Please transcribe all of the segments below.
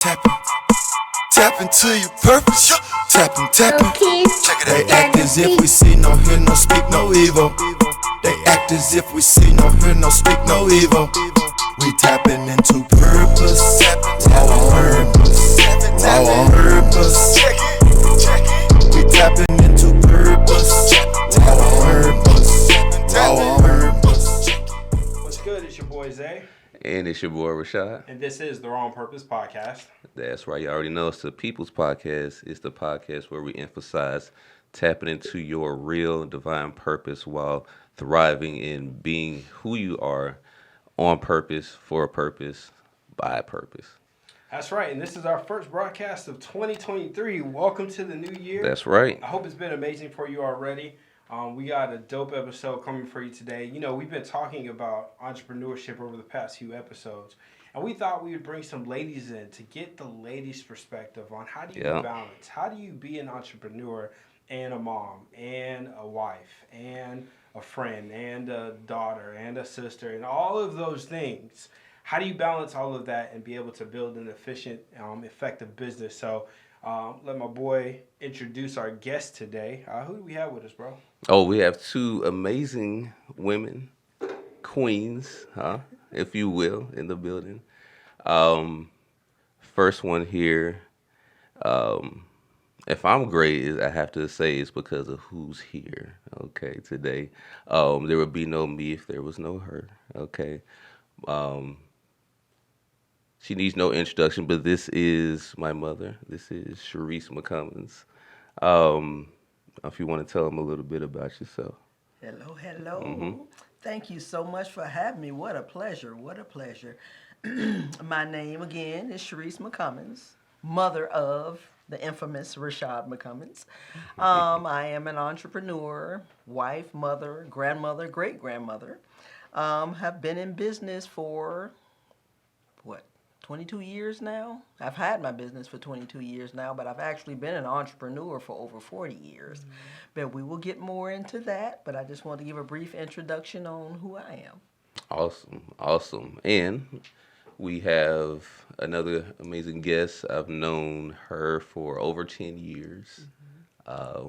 Tapping, tap into your purpose. Tapping, tapping. Check it. They act as if we see, no hear, no speak, no evil. They act as if we see, no hear, no speak, no evil. We tapping into purpose. Our purpose. Our purpose. We tapping into purpose. Our purpose. Our purpose. What's good? It's your boy Zay. And it's your boy Rashad. And this is the Wrong Purpose Podcast. That's right. You already know it's the People's Podcast. It's the podcast where we emphasize tapping into your real divine purpose while thriving in being who you are on purpose, for a purpose, by a purpose. That's right. And this is our first broadcast of 2023. Welcome to the new year. That's right. I hope it's been amazing for you already. We got a dope episode coming for you today. You know, we've been talking about entrepreneurship over the past few episodes. And we thought we would bring some ladies in to get the ladies' perspective on how do you balance? How do you be an entrepreneur and a mom and a wife and a friend and a daughter and a sister and all of those things? How do you balance all of that and be able to build an efficient, effective business? So let my boy introduce our guest today. Who do we have with us, bro? Oh, we have two amazing women, queens, if you will, in the building. First one here, if I'm great, I have to say it's because of who's here, okay, today. There would be no me if there was no her, okay. She needs no introduction, but this is my mother. This is Sharese McCummins. If you want to tell them a little bit about yourself. Hello, hello. Thank you so much for having me. What a pleasure. What a pleasure. My name, again, is Sharese McCummins, mother of the infamous Rashad McCummins. I am an entrepreneur, wife, mother, grandmother, great-grandmother. Have been in business for, 22 years now? I've had my business for 22 years now, but I've actually been an entrepreneur for over 40 years. But we will get more into that, but I just want to give a brief introduction on who I am. Awesome. And we have another amazing guest. I've known her for over 10 years.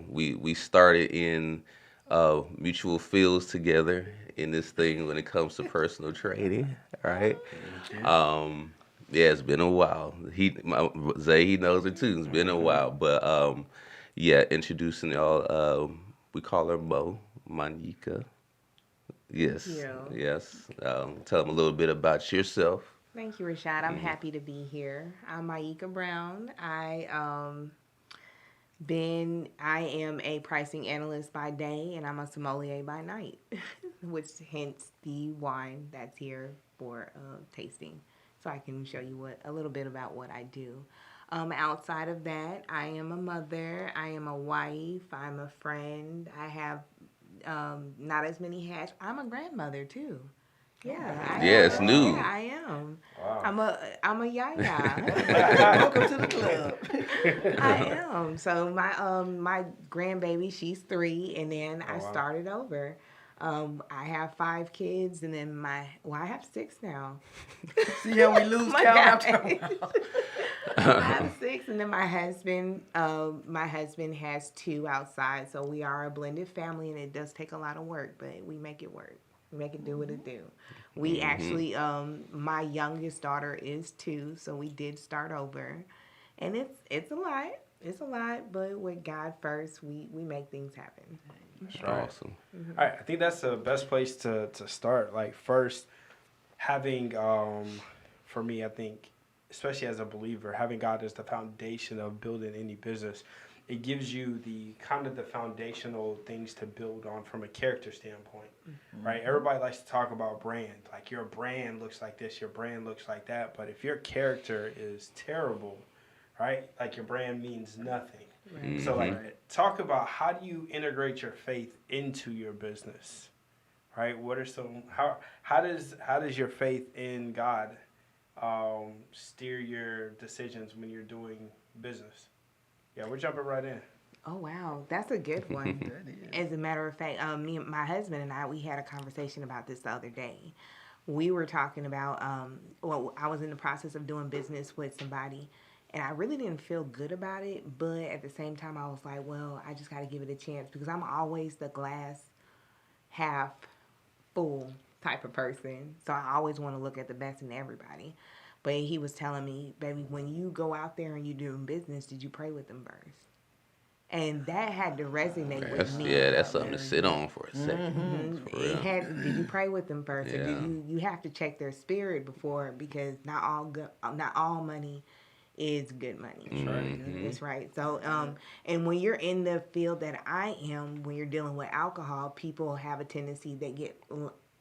We started in mutual fields together in this thing when it comes to personal training, right? Yeah, it's been a while. Zay, he knows it too. It's been a while, but introducing y'all. We call her Mo, Monica. Yes. Tell them a little bit about yourself. Thank you, Rashad. I'm happy to be here. I'm Maika Brown. I am a pricing analyst by day, and I'm a sommelier by night, which hence the wine that's here for tasting. So I can show you a little bit about what I do. Outside of that, I am a mother, I am a wife, I'm a friend. I have not as many hats. I'm a grandmother too. Yeah. It's new. Yeah, I am. Wow. I'm a yaya. Welcome to the club. I am. So my grandbaby, she's 3, and then I started over. I have 5 kids, and then I have 6 now. See how we lose count after. I have 6, and then my husband has 2 outside, so we are a blended family, and it does take a lot of work, but we make it work. We make it do what it do. We actually, my youngest daughter is 2, so we did start over, and it's a lot. It's a lot, but with God first, we make things happen. That's right. Awesome. All right, I think that's the best place to start. Like, first, having, for me, I think, especially as a believer, having God as the foundation of building any business, it gives you the foundational things to build on from a character standpoint, right? Everybody likes to talk about brand. Like, your brand looks like this, your brand looks like that. But if your character is terrible, right, like, your brand means nothing. Right. So, like, talk about how do you integrate your faith into your business, right? What are some how does your faith in God steer your decisions when you're doing business? Yeah, we're jumping right in. Oh, wow. That's a good one. As a matter of fact, my husband and I, we had a conversation about this the other day. we were talking about, well, I was in the process of doing business with somebody, and I really didn't feel good about it, but at the same time, I was like, well, I just got to give it a chance because I'm always the glass half full type of person. So I always want to look at the best in everybody. But he was telling me, baby, when you go out there and you doing business, did you pray with them first? And that had to resonate with me. That's something to sit on for a 2nd For real. Did you pray with them first, or Yeah. did you have to check their spirit before, because not all money is good money. That's right. So and when you're in the field that I am, when you're dealing with alcohol, people have a tendency they get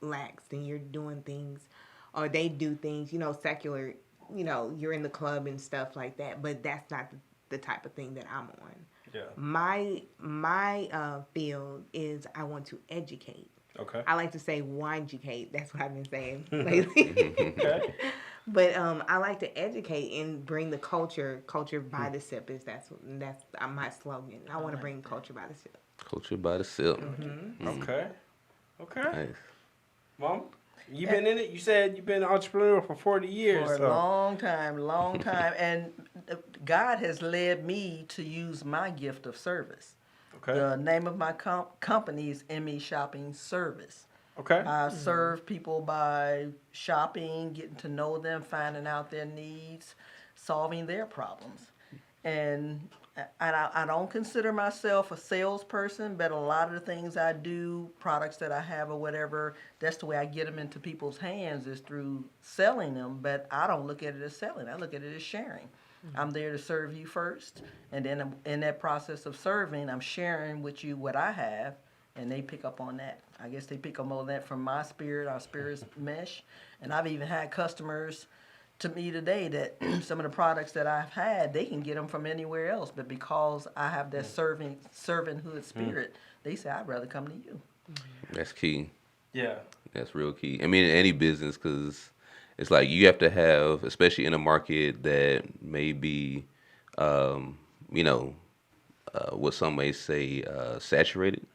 lax, and you're doing things, or they do things, secular. You're in the club and stuff like that, but that's not the type of thing that I'm on. Yeah. My field is I want to educate. Okay. I like to say wine-educate. That's what I've been saying lately. Okay. But I like to educate and bring the culture by the sip. That's my slogan. I want to bring culture by the sip. Culture by the sip. Okay. Okay. Nice. Mom, you been in it? You said you've been an entrepreneur for 40 years. For a long time. And God has led me to use my gift of service. Okay. The name of my company is ME Shopping Service. Okay. I serve people by shopping, getting to know them, finding out their needs, solving their problems. And I don't consider myself a salesperson, but a lot of the things I do, products that I have or whatever, that's the way I get them into people's hands is through selling them. But I don't look at it as selling. I look at it as sharing. I'm there to serve you first, and then in that process of serving, I'm sharing with you what I have, and they pick up on that. I guess they pick up on that from my spirit, our spirits mesh. And I've even had customers to me today that some of the products that I've had, they can get them from anywhere else, but because I have that servanthood spirit, they say, I'd rather come to you. That's key. Yeah. That's real key. I mean, in any business, because it's like you have to have, especially in a market that may be, what some may say saturated.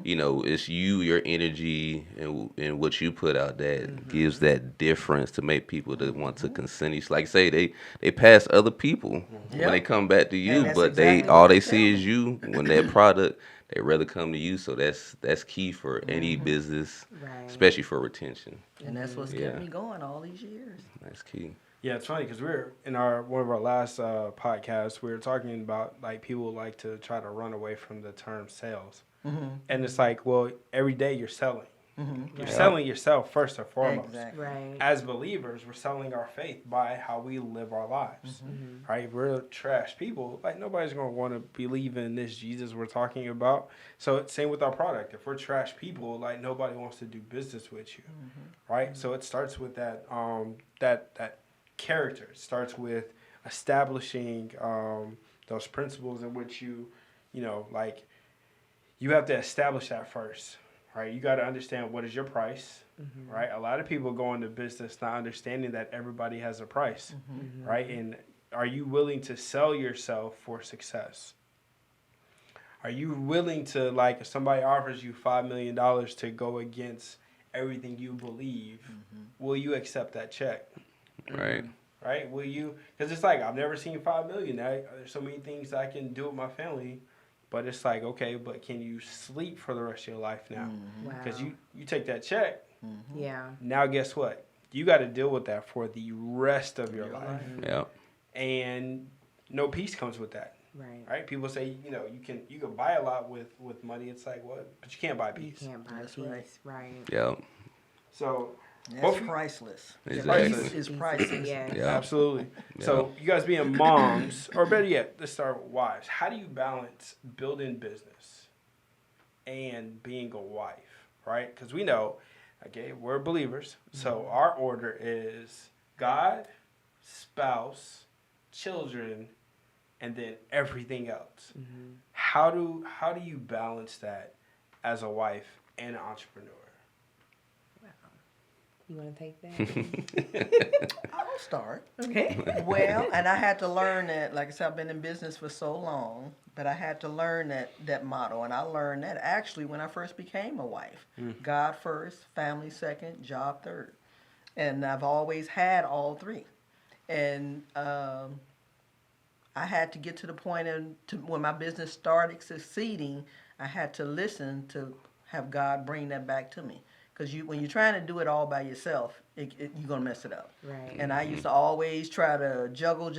It's your energy and what you put out that gives that difference to make people that want to consent. It's like say they pass other people when they come back to you, but all they see is you when that product. They rather come to you, so that's key for any business, especially for retention. And that's what's kept me going all these years. That's key. Yeah, it's funny because we're in one of our last podcasts. We were talking about like people like to try to run away from the term sales, and it's like, well, every day you're selling. You're selling yourself first and foremost. Exactly. Right. As believers, we're selling our faith by how we live our lives. Right? If we're trash people, like nobody's gonna want to believe in this Jesus we're talking about. So it's same with our product. If we're trash people, like nobody wants to do business with you. Right? So it starts with that that character. It starts with establishing those principles in which you have to establish that first. Right, you got to understand what is your price, right? A lot of people go into business not understanding that everybody has a price, right? And are you willing to sell yourself for success? Are you willing to, like, if somebody offers you $5 million to go against everything you believe, will you accept that check? Right. Right? Will you? Because it's like, I've never seen $5 million. There's so many things I can do with my family. But it's like, okay, but can you sleep for the rest of your life now? Because you take that check. Yeah. Now guess what? You got to deal with that for the rest of your life. Yeah. And no peace comes with that. Right? People say, you can buy a lot with money. It's like, what? But you can't buy peace. You can't buy peace. Right. Yeah. So that's priceless. Exactly. Peace is priceless. Yes. Yeah. Absolutely. Yeah. So you guys being moms, or better yet, let's start with wives. How do you balance building business and being a wife, right? Because we know, okay, we're believers. So our order is God, spouse, children, and then everything else. How do you balance that as a wife and an entrepreneur? You want to take that? I'll start. Okay. Well, and I had to learn that, like I said, I've been in business for so long, but I had to learn that motto. And I learned that actually when I first became a wife. God first, family second, job third. And I've always had all three. And I had to get to the point when my business started succeeding, I had to listen to have God bring that back to me. Because when you're trying to do it all by yourself, you're going to mess it up. Right. And I used to always try to juggle,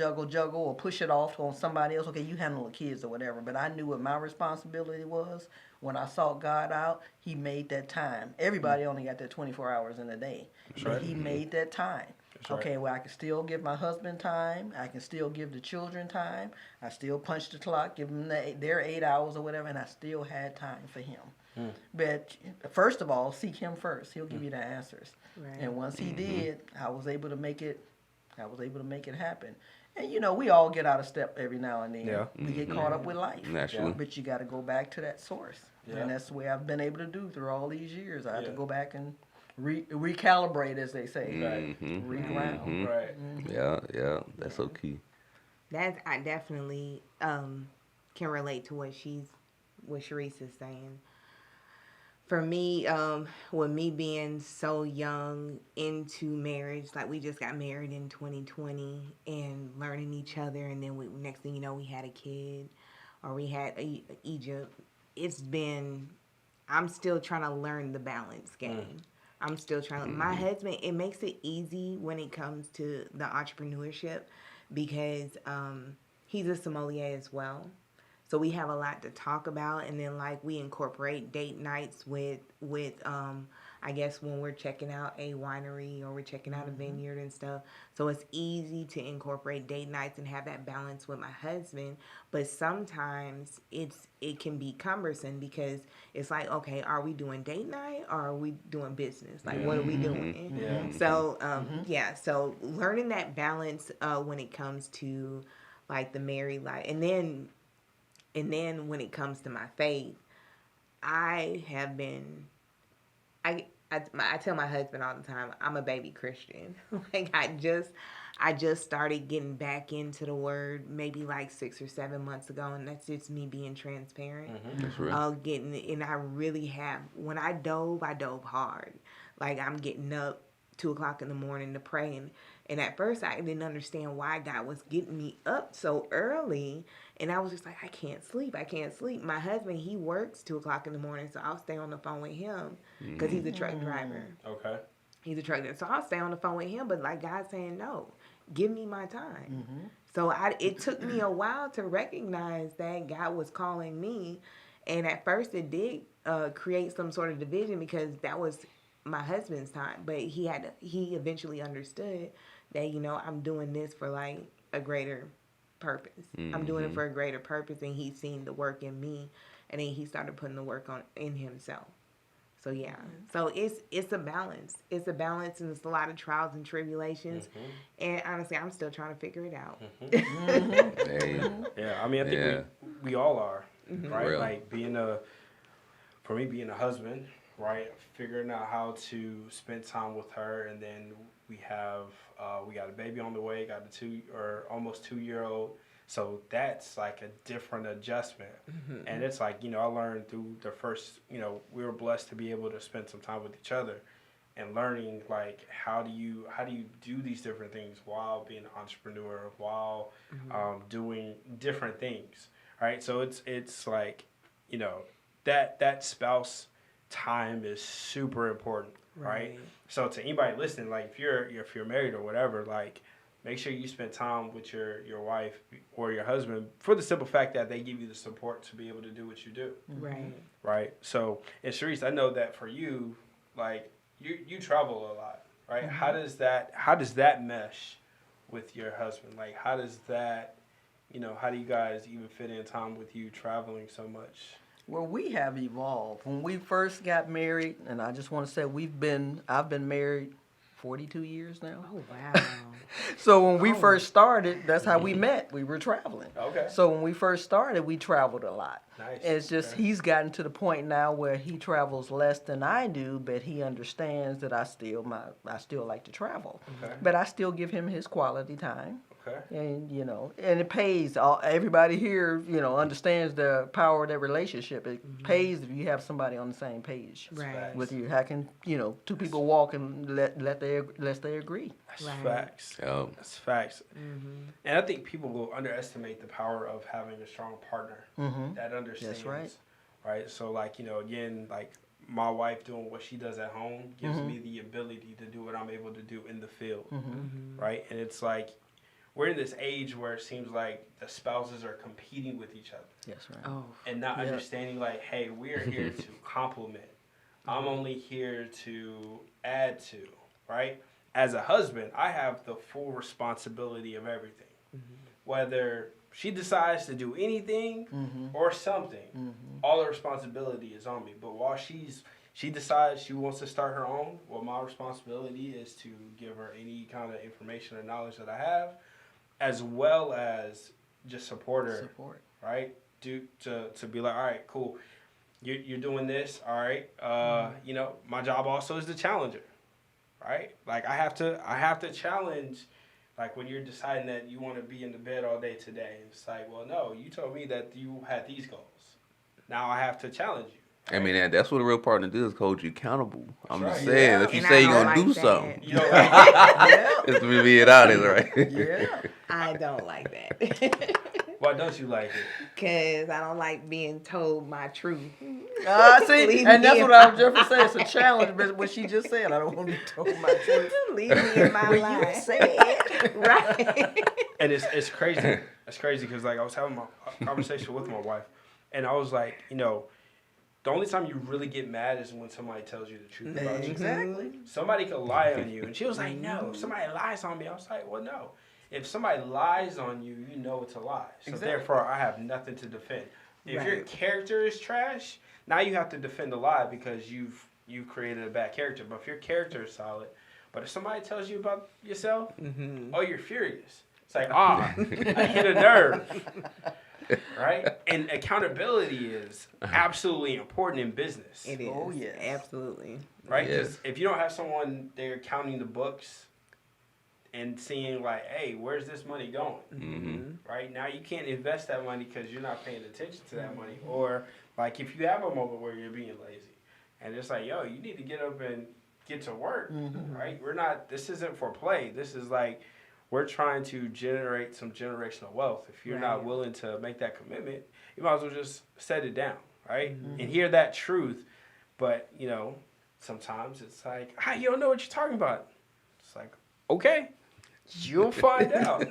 or push it off on somebody else. Okay, you handle the kids or whatever. But I knew what my responsibility was. When I sought God out, He made that time. Everybody only got that 24 hours in a day. But He made that time. Okay, well, I can still give my husband time. I can still give the children time. I still punch the clock, give them their 8 hours or whatever, and I still had time for him. But first of all, seek Him first. He'll give you the answers. Right. And once He did, I was able to make it happen. And we all get out of step every now and then. Yeah. We get caught up with life. Naturally. But you got to go back to that source. Yeah. And that's the way I've been able to do through all these years. I had to go back and recalibrate, as they say. Reground. Right. Yeah, that's so key. I definitely can relate to what Sharese is saying. For me, with me being so young into marriage, like we just got married in 2020 and learning each other, and then next thing you know, we had a kid, or we had Egypt. I'm still trying to learn the balance game. I'm still trying to, my husband, it makes it easy when it comes to the entrepreneurship because he's a sommelier as well. So we have a lot to talk about, and then like we incorporate date nights with I guess when we're checking out a winery or we're checking out a vineyard and stuff. So it's easy to incorporate date nights and have that balance with my husband. But sometimes it can be cumbersome because it's like, okay, are we doing date night or are we doing business? Like, what are we doing? Yeah. So so learning that balance when it comes to like the married life, and then when it comes to my faith, I tell my husband all the time, I'm a baby Christian. Like I just started getting back into the word maybe like 6 or 7 months ago, and that's just me being transparent. That's real. And I really have. When I dove hard. Like I'm getting up 2 o'clock in the morning to pray, and at first I didn't understand why God was getting me up so early, and I was just like, I can't sleep. My husband, he works 2 o'clock in the morning, so I'll stay on the phone with him because he's a truck driver. Okay. He's a truck driver, so I'll stay on the phone with him. But like God's saying, no, give me my time. So it took me a while to recognize that God was calling me, and at first it did create some sort of division because that was my husband's time, but he eventually understood that I'm doing this for like a greater purpose. I'm doing it for a greater purpose, and he's seen the work in me, and then he started putting the work in himself. So yeah, so it's a balance. It's a balance, and it's a lot of trials and tribulations. And honestly, I'm still trying to figure it out. Hey. Yeah, I mean, I think we all are, right? Real. Like being a husband, right? Figuring out how to spend time with her, and then we got a baby on the way, got a almost 2-year-old. So that's like a different adjustment. And it's like, I learned through the first, we were blessed to be able to spend some time with each other and learning like how do you do these different things while being an entrepreneur, while doing different things. Right? So it's like, that spouse time is super important, right? So to anybody listening, like if you're married or whatever, like make sure you spend time with your wife or your husband for the simple fact that they give you the support to be able to do what you do. Right. So, and Sharese, I know that for you, like you travel a lot, right? How does that mesh with your husband? Like how does that, how do you guys even fit in time with you traveling so much? Well, we have evolved. When we first got married, and I just want to say I've been married 42 years now. Oh, wow. So when we first started, that's how we met. We were traveling. Okay. So when we first started, we traveled a lot. Nice. It's just he's gotten to the point now where he travels less than I do, but he understands that I still like to travel. Okay. But I still give him his quality time. Okay. And and it pays. Everybody here, understands the power of that relationship. It pays if you have somebody on the same page Right. with you. How can two people walk and let they agree? That's Right. facts. Oh. That's facts. And I think people will underestimate the power of having a strong partner that understands. That's right. Right. So like again, like my wife doing what she does at home gives me the ability to do what I'm able to do in the field. Right. And it's like we're in this age where it seems like the spouses are competing with each other. That's right. Oh. And not understanding like, hey, we are here to complement. I'm only here to add to, right? As a husband, I have the full responsibility of everything. Whether she decides to do anything or something, all the responsibility is on me. But while she decides she wants to start her own, well, my responsibility is to give her any kind of information or knowledge that I have, as well as just support her, right? To be like, all right, cool, you're doing this, all right. My job also is the challenger, right? Like I have to challenge, like when you're deciding that you want to be in the bed all day today. It's like, well, no, you told me that you had these goals. Now I have to challenge you. I mean, that's what a real partner does, hold you accountable. I'm That's just right. saying, Yeah. if you And say I you're don't going to do like that. something, You know, like, it's to be it out of right? Yeah. I don't like that. why don't you like it? Because I don't like being told my truth. See, Leave and me that's in what I was my just gonna say. It's a challenge, but what she just said, I don't want to be told my truth. Leave me in my Well, life. you said. Right. And it's crazy. It's crazy because like I was having a conversation with my wife, and I was like, the only time you really get mad is when somebody tells you the truth about you. Exactly. Somebody could lie on you, and she was like, "No, if somebody lies on me." I was like, "Well, no. If somebody lies on you, you know it's a lie. So Exactly. therefore, I have nothing to defend. If your Right. character is trash, now you have to defend the lie because you've created a bad character. But if your character is solid, but if somebody tells you about yourself, oh, you're furious. It's like, I hit a nerve." Right? And accountability is absolutely important in business. It is. Oh, yes. Absolutely. Right? Yes. Because if you don't have someone there counting the books and seeing like, hey, where's this money going? Right? Now you can't invest that money because you're not paying attention to that money. Or like if you have a moment where you're being lazy and it's like, yo, you need to get up and get to work. Right? This isn't for play. This is like, we're trying to generate some generational wealth. If you're not willing to make that commitment, you might as well just set it down, right? And hear that truth. But, sometimes it's like, you don't know what you're talking about. It's like, okay, you'll find out,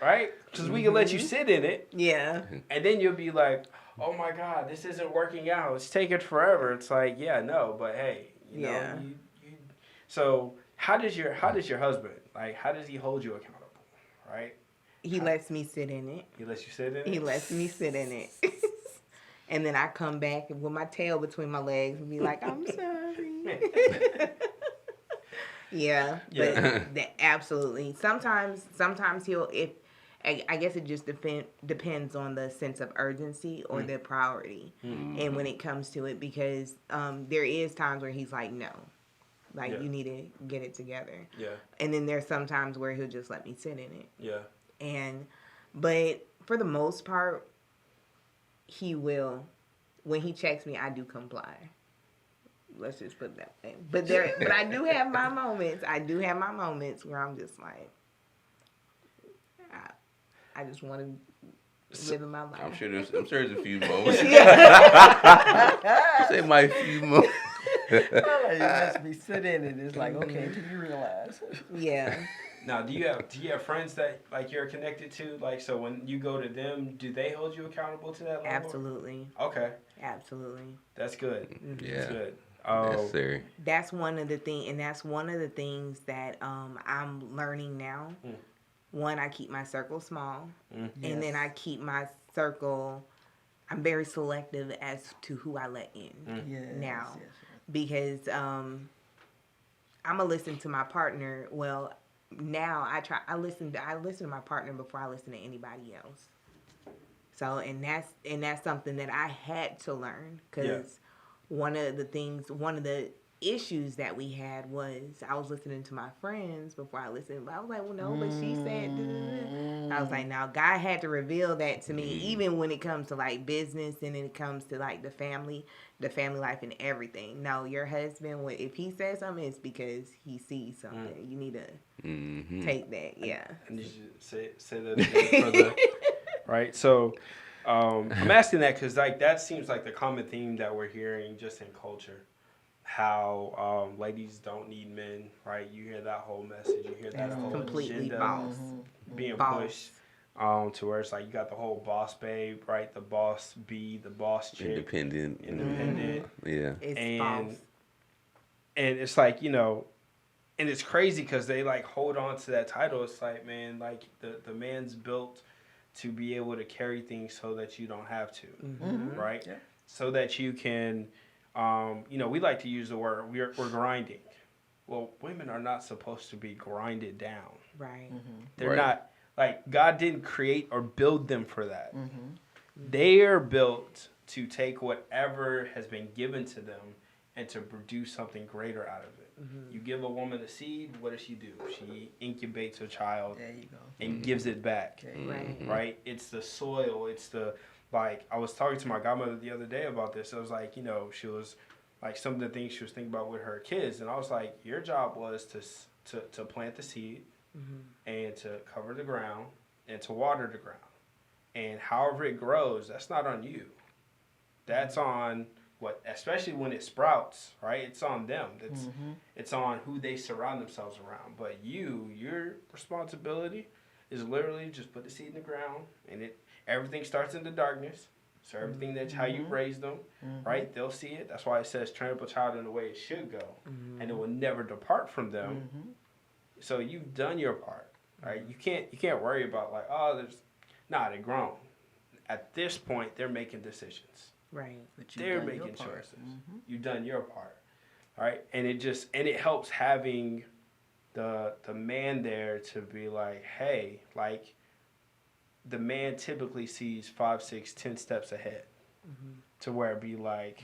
right? Because we can let you sit in it, Yeah. and then you'll be like, oh my God, this isn't working out. It's taking forever. It's like, yeah, no, but hey, Yeah. So how does your husband, like, how does he hold you accountable, right? He lets me sit in it. He lets you sit in it? He lets me sit in it. And then I come back with my tail between my legs and be like, I'm sorry. Yeah. But absolutely. Sometimes he'll, I guess it just depends on the sense of urgency or the priority. And when it comes to it, because there is times where he's like, no. Like, you need to get it together. Yeah. And then there's some times where he'll just let me sit in it. Yeah. But for the most part, he will. When he checks me, I do comply. Let's just put it that way. But I do have my moments. I do have my moments where I'm just like, I just want to live in my life. I'm sure there's a few moments. Say my few moments. You must be sitting and it's like, okay, until you realize. Yeah. Now, do you have friends that like you're connected to? Like, so when you go to them, do they hold you accountable to that level? Absolutely. Okay, Absolutely. that's good. Yeah. That's good. Necessary. That's one of the things that I'm learning now. One, I keep my circle small, and then I keep my circle. I'm very selective as to who I let in now, because I'm gonna listen to my partner. Well, now I listen to my partner before I listen to anybody else. So and that's something that I had to learn, because one of the issues that we had was I was listening to my friends before I listened, but I was like, well, no, but she said, duh. I was like, now God had to reveal that to me, even when it comes to like business and then it comes to like the family life and everything. No, your husband, if he says something, it's because he sees something. You need to take that, yeah. I need you to say that again for the right. So I'm asking that because like that seems like the common theme that we're hearing just in culture. How ladies don't need men, right? You hear that whole message. You hear that whole Completely agenda false. being False. pushed to where it's like you got the whole boss babe, right? The boss B, the boss chick. Independent. Yeah. It's And false. and it's like, you know, and it's crazy because they like hold on to that title. It's like, man, like the man's built to be able to carry things so that you don't have to, right? Yeah. So that you can, you know, we like to use the word we're grinding. Well, women are not supposed to be grinded down. Right. They're Right. not like God didn't create or build them for that. They are built to take whatever has been given to them and to produce something greater out of it. You give a woman a seed, what does she do? She incubates a child There you go. and gives it back. Okay. Right. Right? It's the soil. It's the, like, I was talking to my godmother the other day about this. I was like, you know, she was, like, some of the things she was thinking about with her kids. And I was like, your job was to plant the seed and to cover the ground and to water the ground. And however it grows, that's not on you. That's on what, especially when it sprouts, right? It's on them. It's on who they surround themselves around. But your responsibility is literally just put the seed in the ground, and everything starts in the darkness. So everything that's how you raise them, right? They'll see it. That's why it says train up a child in the way it should go, and it will never depart from them. So you've done your part, right? You can't worry about like, oh, they're grown. At this point, they're making decisions. Right. But you've They're done your making part. choices. You've done your part, right? And it helps having the man there to be like, hey, like the man typically sees 5, 6, 10 steps ahead, to where I'd be like,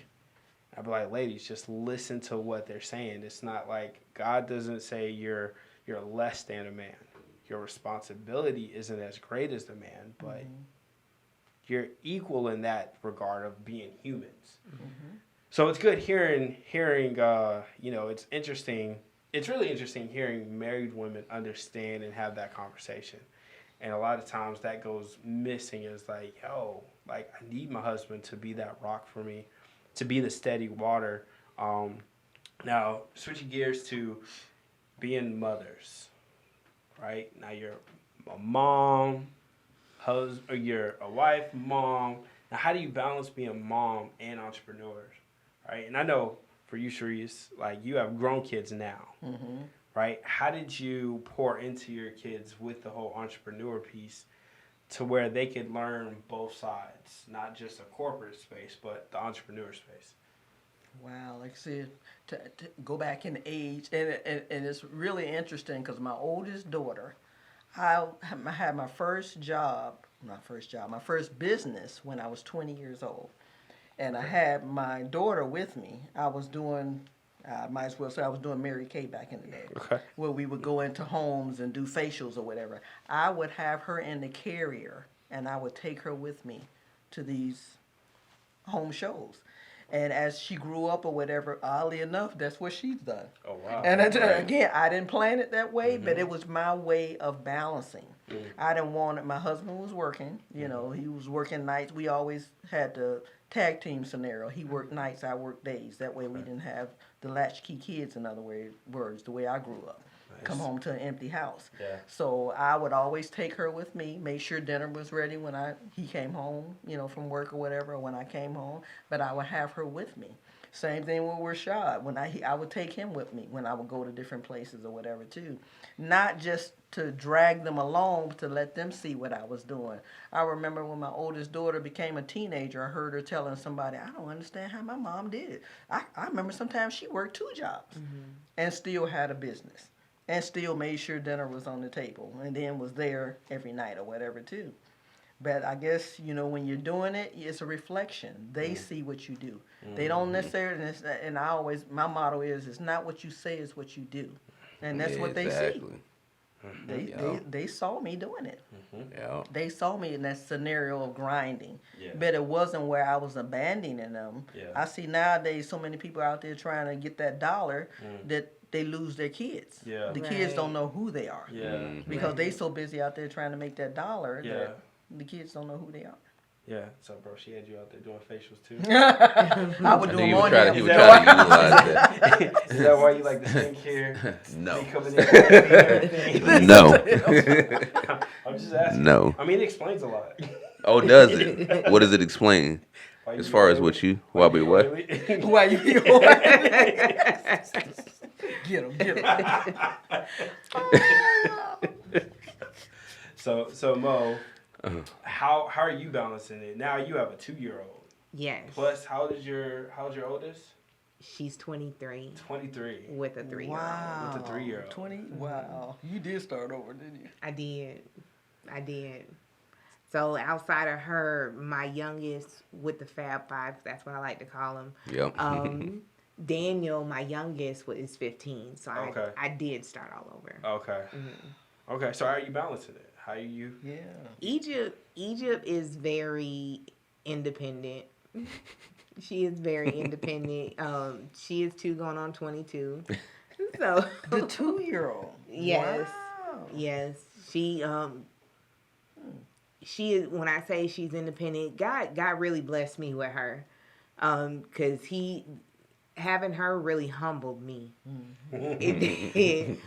ladies, just listen to what they're saying. It's not like God doesn't say you're less than a man. Your responsibility isn't as great as the man, but you're equal in that regard of being humans. So it's good hearing. You know, it's interesting. It's really interesting hearing married women understand and have that conversation. And a lot of times that goes missing. Is like, yo, like I need my husband to be that rock for me, to be the steady water. Now switching gears to being mothers, right? Now you're a mom. Or you're a wife, mom. Now, how do you balance being a mom and entrepreneur, right? And I know for you, Sharese, like you have grown kids now, right? How did you pour into your kids with the whole entrepreneur piece to where they could learn both sides, not just a corporate space, but the entrepreneur space? Wow, like I said, to go back in age, and it's really interesting because my oldest daughter, I had my first business when I was 20 years old. And I had my daughter with me. I was doing, I might as well say I was doing Mary Kay back in the day. Okay. Where we would go into homes and do facials or whatever. I would have her in the carrier, and I would take her with me to these home shows. And as she grew up or whatever, oddly enough, that's what she's done. Oh, wow. And again, I didn't plan it that way, but it was my way of balancing. I didn't want it. My husband was working. You know, he was working nights. We always had the tag team scenario. He worked nights, I worked days. That way we didn't have the latchkey kids, in other words, the way I grew up. Come home to an empty house. Yeah. So I would always take her with me, make sure dinner was ready when he came home, you know, from work or whatever, or when I came home. But I would have her with me. Same thing when we're shot. When I would take him with me when I would go to different places or whatever too. Not just to drag them along, but to let them see what I was doing. I remember when my oldest daughter became a teenager, I heard her telling somebody, I don't understand how my mom did it. I remember sometimes she worked 2 jobs and still had a business. And still made sure dinner was on the table, and then was there every night or whatever too. But I guess, when you're doing it, it's a reflection. They see what you do. They don't necessarily, and my motto is, it's not what you say, it's what you do. And that's what they see. Exactly. They saw me doing it. Yeah. They saw me in that scenario of grinding. Yeah. But it wasn't where I was abandoning them. Yeah. I see nowadays so many people out there trying to get that dollar that they lose their kids. Yeah. The kids don't know who they are. Yeah. Because they so busy out there trying to make that dollar Yeah. that the kids don't know who they are. Yeah. So, bro, she had you out there doing facials too. I would do them on He them. was trying to utilize that. Is that why you like the skincare? No. They coming in and everything? No. I'm just asking. No. I mean, it explains a lot. Oh, does it? What does it explain? Why you As be far as oily? what you, why we what? Oily? Why you be Get him. So Mo, how are you balancing it? Now you have a 2-year-old. Yes. Plus, how's your oldest? She's 23 23. with a 3-year-old. Wow. With a 3-year-old. 20? Wow. You did start over, didn't you? I did. So outside of her, my youngest with the Fab Five, that's what I like to call him. Yep. Daniel, my youngest, is 15. So Okay. I did start all over. Okay. Okay. So how are you balancing it? How are you? Yeah. Egypt is very independent. She is very independent. She is 2 going on 22. So The 2-year-old. yes. Wow. Yes. She is, when I say she's independent, God really blessed me with her. Cause having her really humbled me. It did.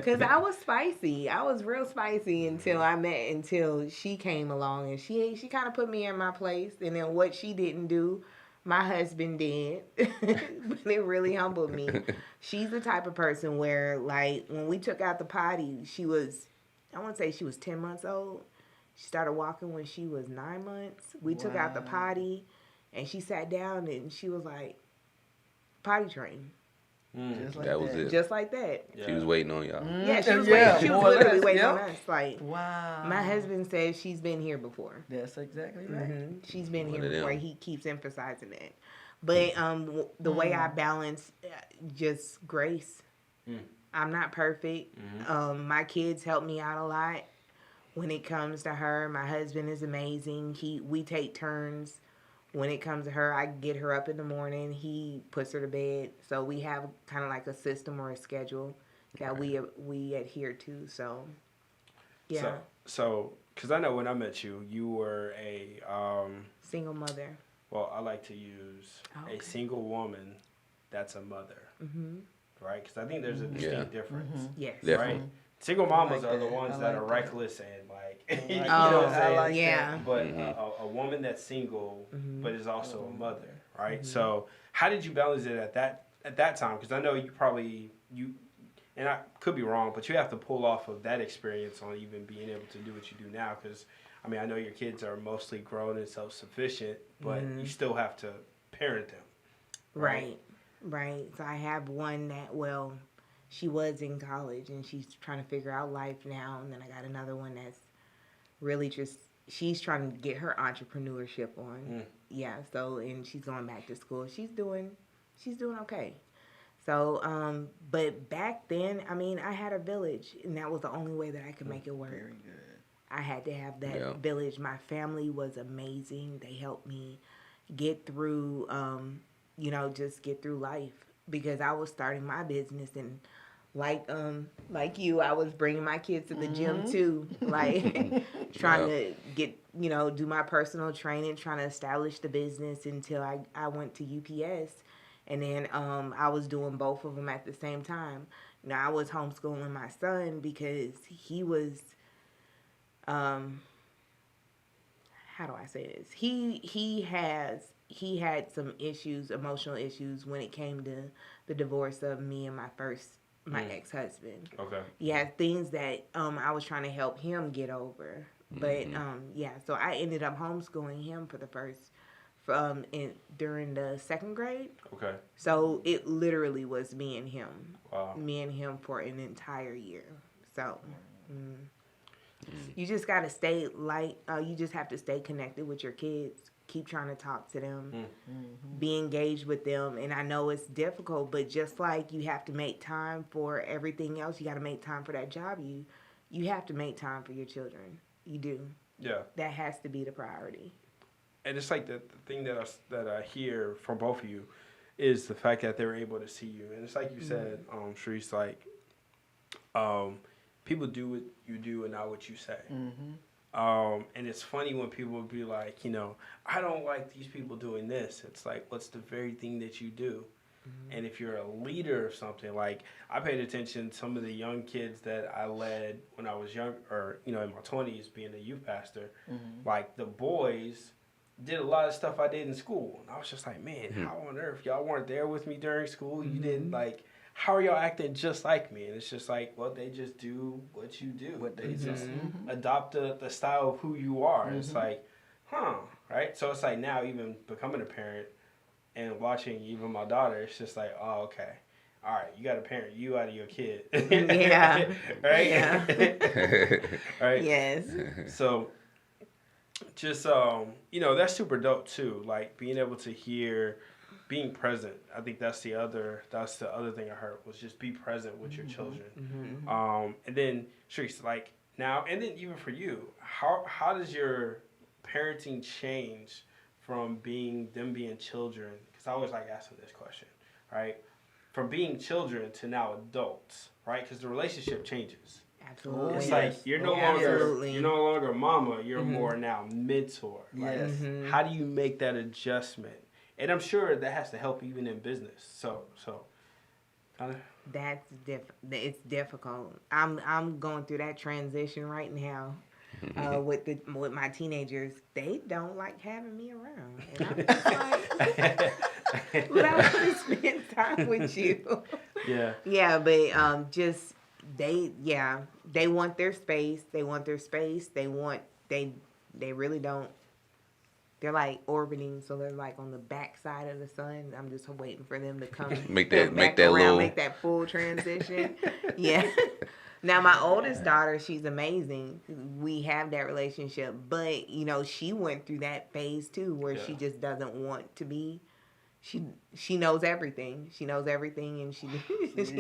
Cause I was spicy. I was real spicy until she came along, and she kind of put me in my place. And then what she didn't do, my husband did. But it really humbled me. She's the type of person where, like, when we took out the potty, I want to say she was 10 months old. She started walking when she was 9 months. We took out the potty, and she sat down, and she was like, potty train. Just like That was it. Just like that. She was waiting on y'all. Yeah, she was Yeah, waiting. She was more or literally less, waiting yep. on us. Like, Wow. my husband says she's been here before. That's exactly right. She's been One here of them. before. He keeps emphasizing that. But the way I balance just grace. I'm not perfect. My kids help me out a lot when it comes to her. My husband is amazing. We take turns. When it comes to her, I get her up in the morning. He puts her to bed. So we have kind of like a system or a schedule that we adhere to. So, yeah. So, because I know when I met you, you were a Single mother. well, I like to use a single woman that's a mother, right? Because I think there's a distinct difference, Yes. right? Single mamas like are the that. ones I that like are that. reckless and like, you know Oh, what I'm saying? I like yeah. But a woman that's single, but is also a mother, right? So how did you balance it at that time? Because I know you, and I could be wrong, but you have to pull off of that experience on even being able to do what you do now. Because I mean, I know your kids are mostly grown and self-sufficient, but you still have to parent them. Right. So I have one that, she was in college and she's trying to figure out life now. And then I got another one that's really she's trying to get her entrepreneurship on. Yeah. So, and she's going back to school. She's doing okay. So, but back then, I mean, I had a village, and that was the only way that I could make it work. Very good. I had to have that village. My family was amazing. They helped me get through, just get through life, because I was starting my business, and like you, I was bringing my kids to the gym too, like trying to get, do my personal training, trying to establish the business until I went to UPS. And then I was doing both of them at the same time. Now I was homeschooling my son because he was, how do I say this? He had some issues, emotional issues, when it came to the divorce of me and my ex-husband. Okay. Yeah, things that I was trying to help him get over. But so I ended up homeschooling him for the first. During the 2nd grade. Okay. So it literally was me and him. Wow. Me and him for an entire year. So. You just got to stay you just have to stay connected with your kids. Keep trying to talk to them, be engaged with them. And I know it's difficult, but just like you have to make time for everything else, you got to make time for that job. You have to make time for your children. You do. Yeah. That has to be the priority. And it's like the thing that I hear from both of you is the fact that they're able to see you. And it's like you said, Sharese, like, people do what you do and not what you say. And it's funny when people would be like, I don't like these people doing this. It's like, what's the very thing that you do? And if you're a leader of something, like I paid attention to some of the young kids that I led when I was young, or, in my 20s being a youth pastor, like the boys did a lot of stuff I did in school. And I was just like, man, how on earth? Y'all weren't there with me during school. You didn't, like, how are y'all acting just like me? And it's just like, well, they just do what you do. They just adopt the style of who you are. It's like, right? So it's like now even becoming a parent and watching even my daughter, it's just like, oh, okay. All right, you got to parent you out of your kid. Yeah. Right? Yeah. Right? Yes. So just, that's super dope too. Like being able to hear, being present. I think that's the other thing I heard was just be present with your children. And then, Sharice, like now, and then even for you, how does your parenting change from them being children? Because I always like asking this question, right? From being children to now adults, right? Because the relationship changes. Absolutely. It's like you're no longer mama. You're more now mentor. Like, how do you make that adjustment? And I'm sure that has to help even in business. So. That's it's difficult. I'm going through that transition right now. With my teenagers, they don't like having me around, and I'm just like, well, I want to spend time with you. Yeah, but just they want their space. They really don't. They're like orbiting, so they're like on the back side of the sun. I'm just waiting for them to come make that full transition. Yeah. Now my oldest daughter, she's amazing. We have that relationship, but she went through that phase too, where she just doesn't want to be. She knows everything. She knows everything, and she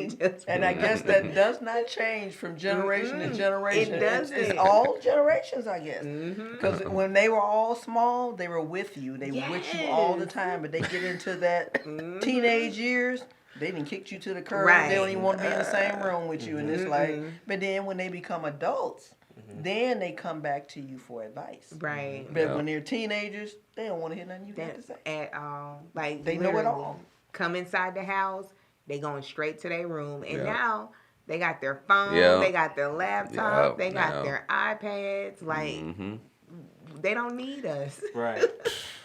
just. And I guess that does not change from generation to generation. It doesn't. It's all generations, I guess. Because when they were all small, they were with you. They were with you all the time. But they get into that teenage years, they done kicked you to the curb. Right. They don't even want to be in the same room with you. And it's like, but then when they become adults, then they come back to you for advice. Right. But when they're teenagers, they don't want to hear nothing you got to say. At all. Like, they know it all. Come inside the house, they going straight to their room. And now they got their phone, they got their laptop, they got their iPads. Like, they don't need us. Right.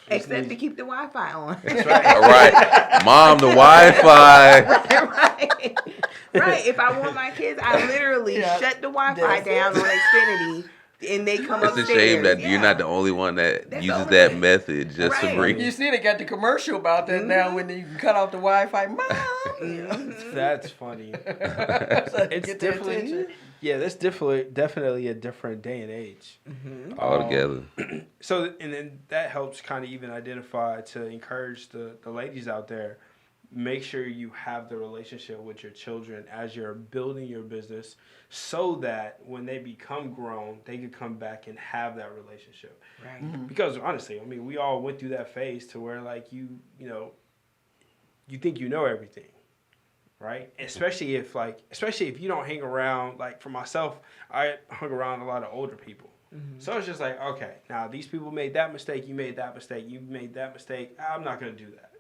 Except to keep the Wi-Fi on. That's right. All right. Mom, the Wi-Fi. Right. Right. If I want my kids, I literally shut the Wi-Fi down on Xfinity, and they come upstairs. It's a shame that you're not the only one that uses that method just to bring. You see, they got the commercial about that now when you can cut off the Wi-Fi. Mom! That's funny. It's definitely, that's definitely a different day and age. Altogether. So, and then that helps kind of even identify to encourage the ladies out there. Make sure you have the relationship with your children as you're building your business so that when they become grown, they can come back and have that relationship. Right. Because honestly, I mean, we all went through that phase to where like you think you know everything. Right? Especially if you don't hang around, like for myself, I hung around a lot of older people. So it's just like, okay, now these people made that mistake, you made that mistake, you made that mistake, I'm not going to do that.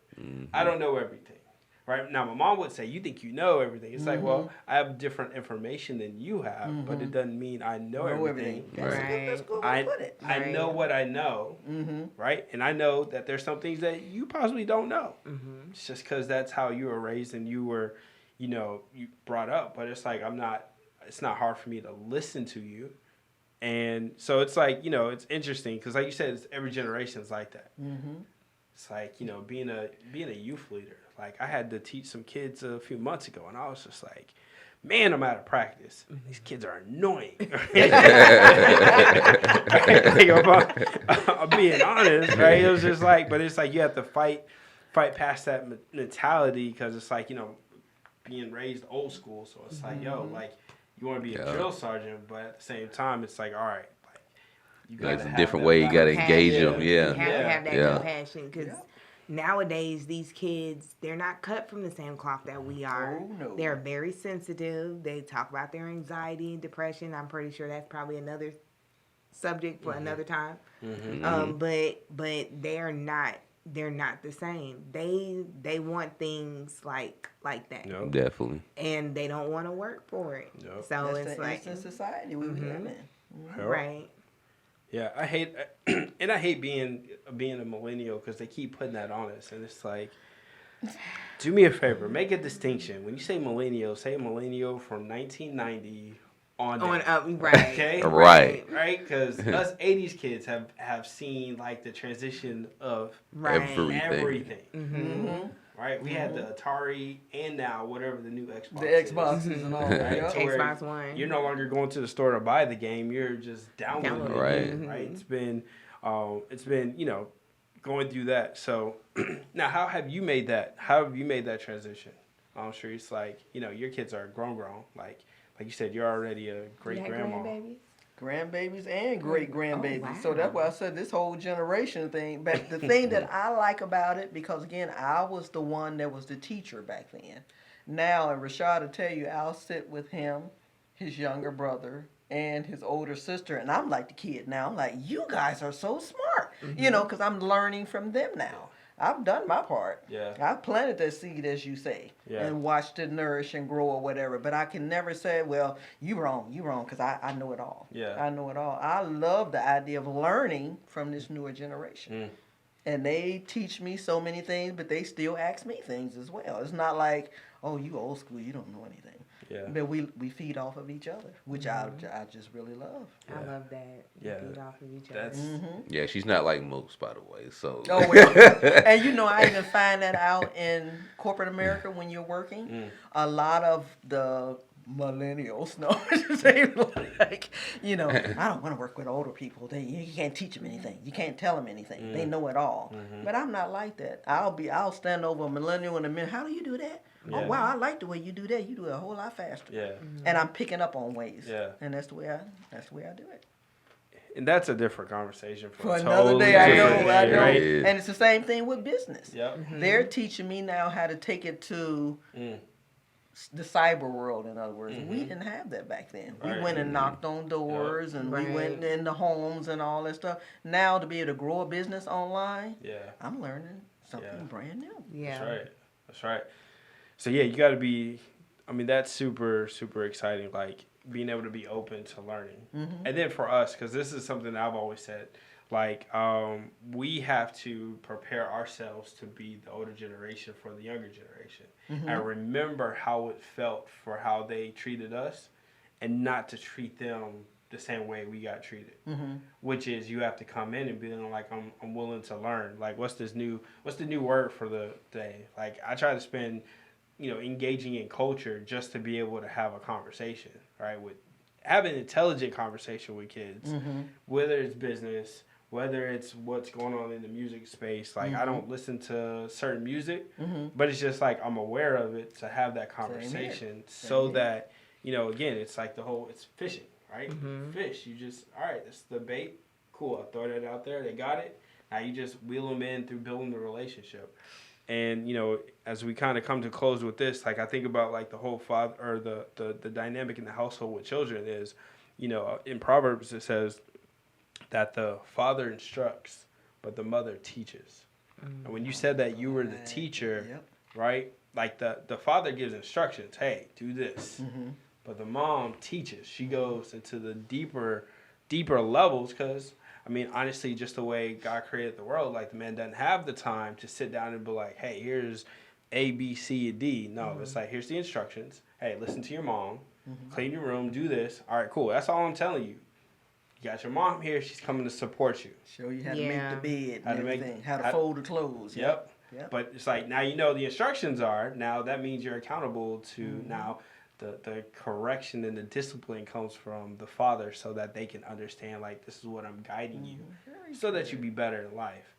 I don't know everything. Right? Now, my mom would say, you think you know everything. It's like, well, I have different information than you have, but it doesn't mean I know everything. That's cool. I know what I know, right? And I know that there's some things that you possibly don't know. It's just because that's how you were raised and you were, you brought up. But it's like, it's not hard for me to listen to you. And so it's like, it's interesting because like you said, every generation is like that. It's like, being a youth leader. Like I had to teach some kids a few months ago and I was just like, man, I'm out of practice. These kids are annoying. I'm being honest, right? It was just like, but it's like you have to fight past that mentality because it's like, being raised old school. So it's like, yo, like you want to be a drill sergeant, but at the same time, it's like, all right, like you got There's a different way you got to engage them. You Yeah. have to have that Yeah. compassion because nowadays these kids, they're not cut from the same cloth that we are. Oh, no. They're very sensitive. They talk about their anxiety and depression. I'm pretty sure that's probably another subject for another time. But they're not the same. They want things like that. Nope. Definitely. And they don't want to work for it. Nope. So That's it's the like instant society we live in. right. Yeah, I hate, and I hate being a millennial because they keep putting that on us, and it's like, do me a favor, make a distinction. When you say millennial from 1990 on down. Up, right. Okay, Right. right, because us '80s kids have seen like the transition of Right. everything. Right, we had the Atari and now whatever the new Xbox. The Xboxes and all that. Right? Yep. To where Xbox One. You're no longer going to the store to buy the game. You're just downloading it. Right. Right. It's been going through that. So now, how have you made that? How have you made that transition? I'm sure it's like your kids are grown. Like you said, you're already a great grandma. Grandbabies? Grandbabies and great grandbabies. Oh, wow. So that's why I said this whole generation thing. But the thing that I like about it, because again, I was the one that was the teacher back then. Now, and Rashad will tell you, I'll sit with him, his younger brother, and his older sister, and I'm like the kid now. I'm like, you guys are so smart, because I'm learning from them now. I've done my part. Yeah. I've planted that seed, as you say, and watched it nourish and grow or whatever. But I can never say, well, you wrong, because I know it all. Yeah. I know it all. I love the idea of learning from this newer generation. And they teach me so many things, but they still ask me things as well. It's not like, oh, you old school, you don't know anything. Yeah. But we feed off of each other, which I just really love. I love that. Yeah. Feed off of each other. That's Yeah, she's not like most, by the way. So. Oh, well. And I even find that out in corporate America when you're working. A lot of the millennials know like, I don't want to work with older people. You can't teach them anything. You can't tell them anything. They know it all. But I'm not like that. I'll stand over a millennial in a minute. How do you do that? Yeah. Oh wow, I like the way you do that. You do it a whole lot faster. Yeah. And I'm picking up on ways. Yeah. And that's the way I do it. And that's a different conversation For a another totally day, I different know. day, right? Yeah. And it's the same thing with business. Yep. They're teaching me now how to take it to the cyber world, in other words. We didn't have that back then. Right. We went and knocked on doors and we Right. went into homes and all that stuff. Now to be able to grow a business online, Yeah. I'm learning something brand new. Yeah. That's right. So yeah, you got to be. I mean, that's super, super exciting. Like being able to be open to learning, and then for us, because this is something that I've always said. Like we have to prepare ourselves to be the older generation for the younger generation, and remember how it felt for how they treated us, and not to treat them the same way we got treated. Which is you have to come in and be like, I'm willing to learn. Like what's the new word for the day? Like I try to spend engaging in culture just to be able to have a conversation, right? Have an intelligent conversation with kids, whether it's business, whether it's what's going on in the music space. Like I don't listen to certain music, but it's just like I'm aware of it to have that conversation so that, again, it's like it's fishing, right? Fish, you just, all right, that's the bait. Cool, I'll throw that out there. They got it. Now you just wheel them in through building the relationship. And, as we kind of come to close with this, like I think about like the whole father or the dynamic in the household with children is, in Proverbs it says that the father instructs, but the mother teaches. And when you said that you were the teacher, right? Like the father gives instructions, hey, do this. But the mom teaches. She goes into the deeper levels because, I mean, honestly, just the way God created the world, like the man doesn't have the time to sit down and be like, hey, here's A, B, C, and D. No, it's like, here's the instructions. Hey, listen to your mom. Clean your room. Do this. All right, cool. That's all I'm telling you. You got your mom here. She's coming to support you. Show you how to make the bed and everything. How to fold the clothes. Yep. But it's like, now you know the instructions are. Now that means you're accountable to now the correction and the discipline comes from the father, so that they can understand, like, this is what I'm guiding you, so that you be better in life.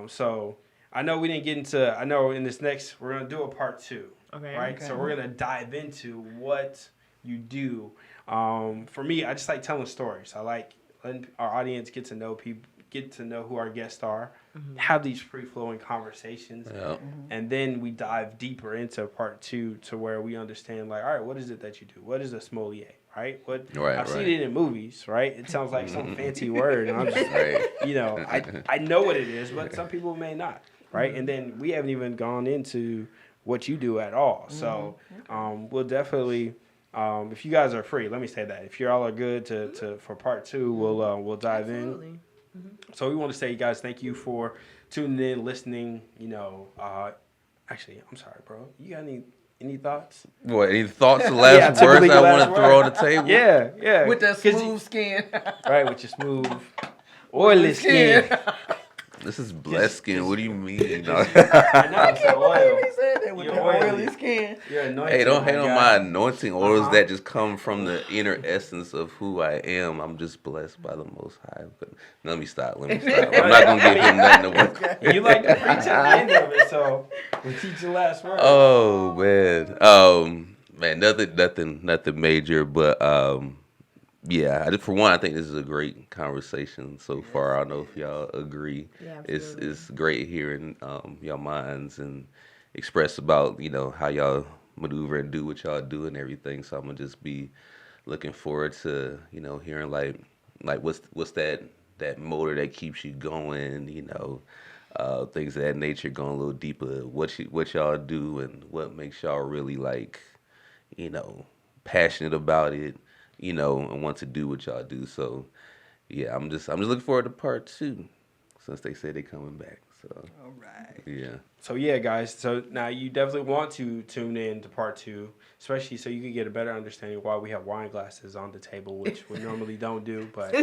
So I know we didn't get into. I know in this next we're gonna do a part 2. Okay. Right. So we're gonna dive into what you do. For me, I just like telling stories. I like letting our audience get to know people, get to know who our guests are, have these free-flowing conversations, and then we dive deeper into part 2 to where we understand, like, all right, what is it that you do? What is a sommelier? Right? I've seen it in movies, right? It sounds like some fancy word, and I'm just, I know what it is, but some people may not, right? And then we haven't even gone into what you do at all. So we'll definitely, if you guys are free, let me say that. If you all are good to for part 2, we'll dive in. So we want to say, guys, thank you for tuning in, listening. Actually, I'm sorry, bro. You got any thoughts? What, any thoughts, last words I want to throw on the table? Yeah. With that smooth skin. Right, with your smooth, oily skin. This is blessed skin. What do you mean? I know, it's the oil. He said that with You're the oily. oily skin. You're anointed. Hey, don't hate on God. my anointing oils that just come from the inner essence of who I am. I'm just blessed by the Most High. But let me stop. I'm not going to give him nothing to work on. You like to preach at the end of it, so we'll teach the last word. Oh, man. Nothing major, but yeah. For one, I think this is a great conversation so far. I don't know if y'all agree. Yeah, It's great hearing y'all minds and express about how y'all maneuver and do what y'all do and everything. So I'm gonna just be looking forward to hearing like what's that motor that keeps you going. Things of that nature, going a little deeper. What y'all do and what makes y'all really passionate about it. And want to do what y'all do. So, yeah, I'm just looking forward to part 2, since they say they're coming back. So, All right. yeah. So yeah, guys. So now you definitely want to tune in to part 2, especially so you can get a better understanding why we have wine glasses on the table, which we normally don't do. But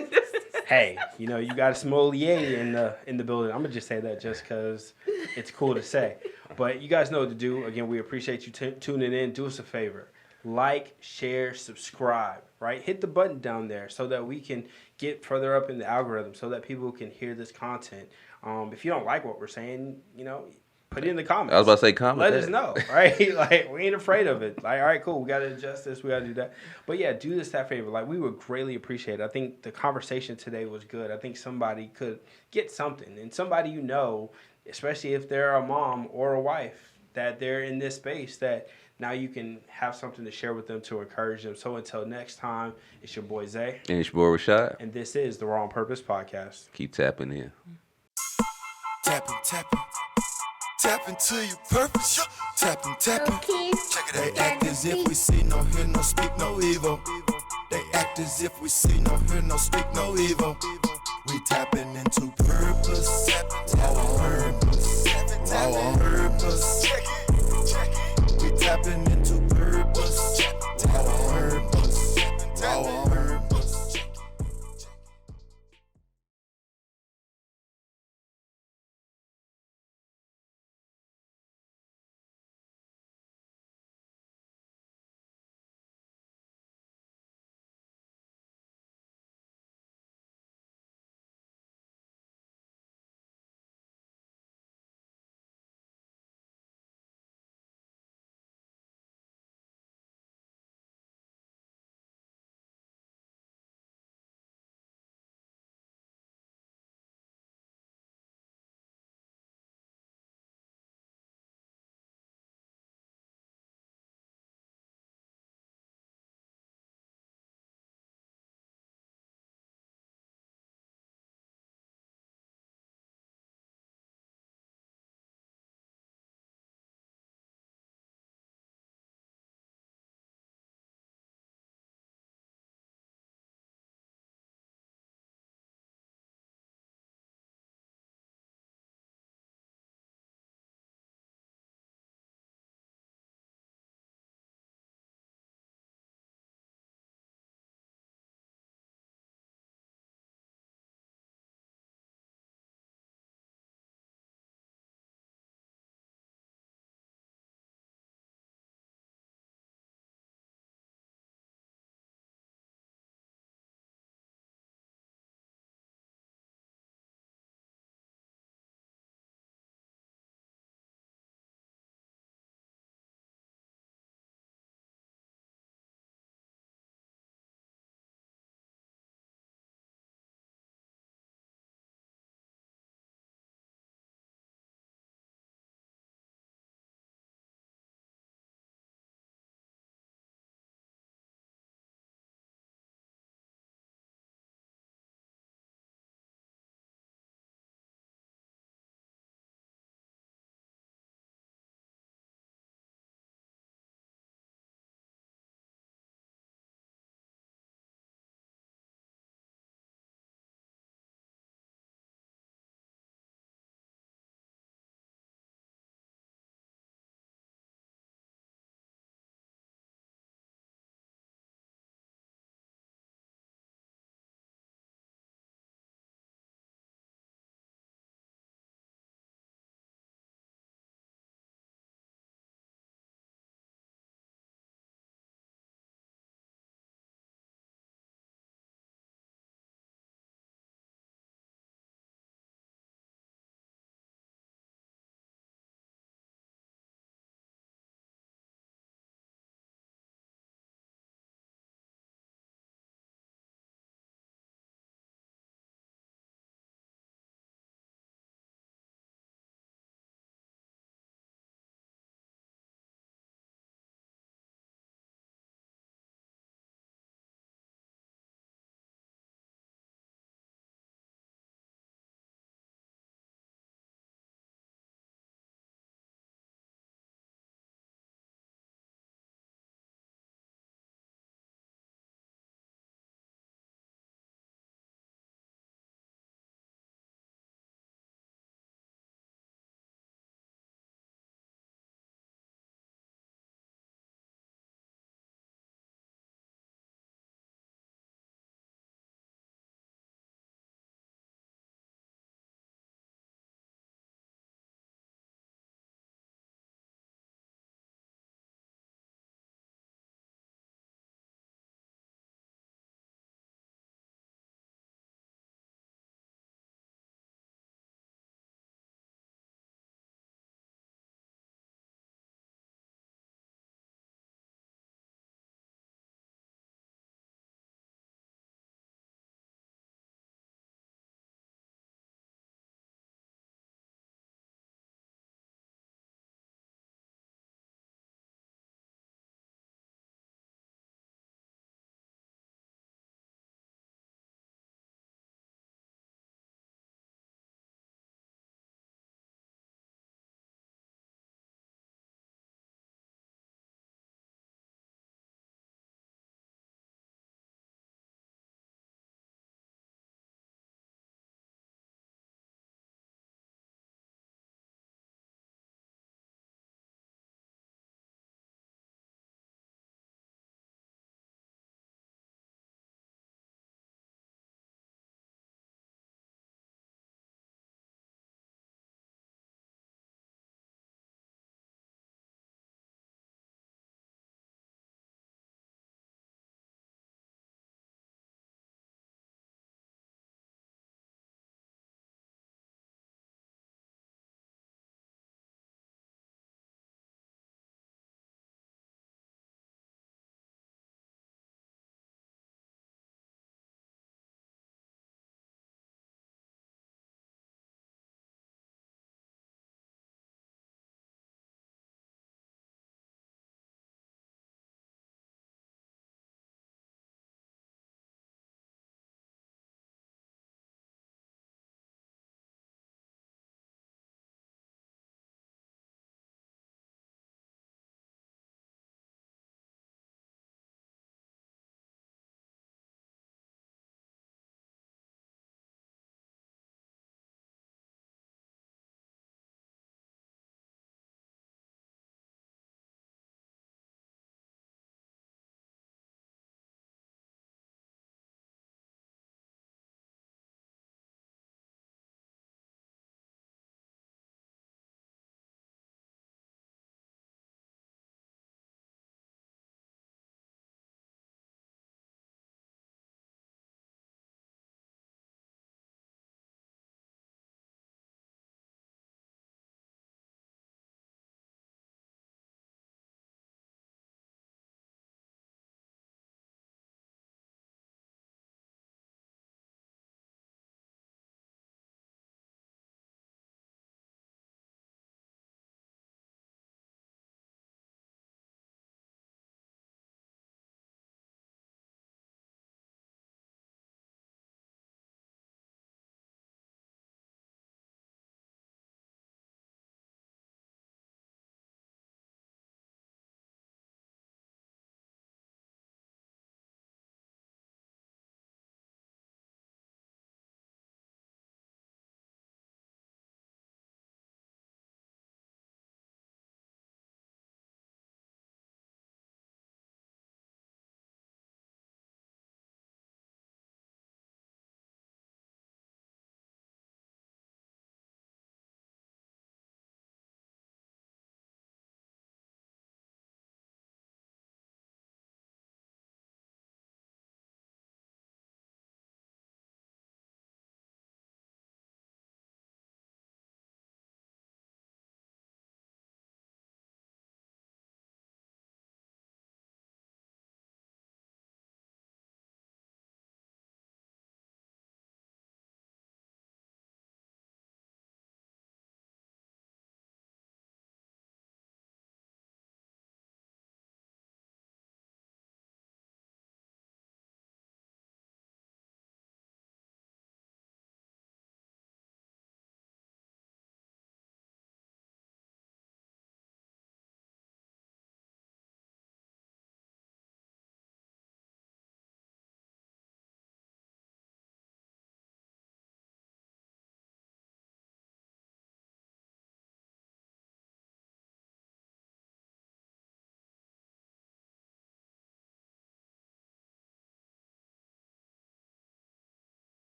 hey, you got a sommelier in the building. I'm gonna just say that just because it's cool to say. But you guys know what to do. Again, we appreciate you tuning in. Do us a favor. Like, share, subscribe, right? Hit the button down there so that we can get further up in the algorithm, so that people can hear this content. If you don't like what we're saying, put it in the comments. I was about to say comment. Let us know, right? Like, we ain't afraid of it. Like, all right, cool. We got to adjust this. We got to do that. But yeah, do us that favor. Like, we would greatly appreciate it. I think the conversation today was good. I think somebody could get something. And somebody especially if they're a mom or a wife, that they're in this space, that now you can have something to share with them to encourage them. So until next time, it's your boy Zay. And it's your boy Rashad. And this is the Wrong Purpose Podcast. Keep tapping in. Tapping, tapping. Tap into your purpose. Tapping, tapping. Check it out. They act as if we see, no hear, no speak, no evil. They act as if we see, no hear, no speak, no evil. We tapping into purpose. Raw purpose. Raw purpose. We tapping into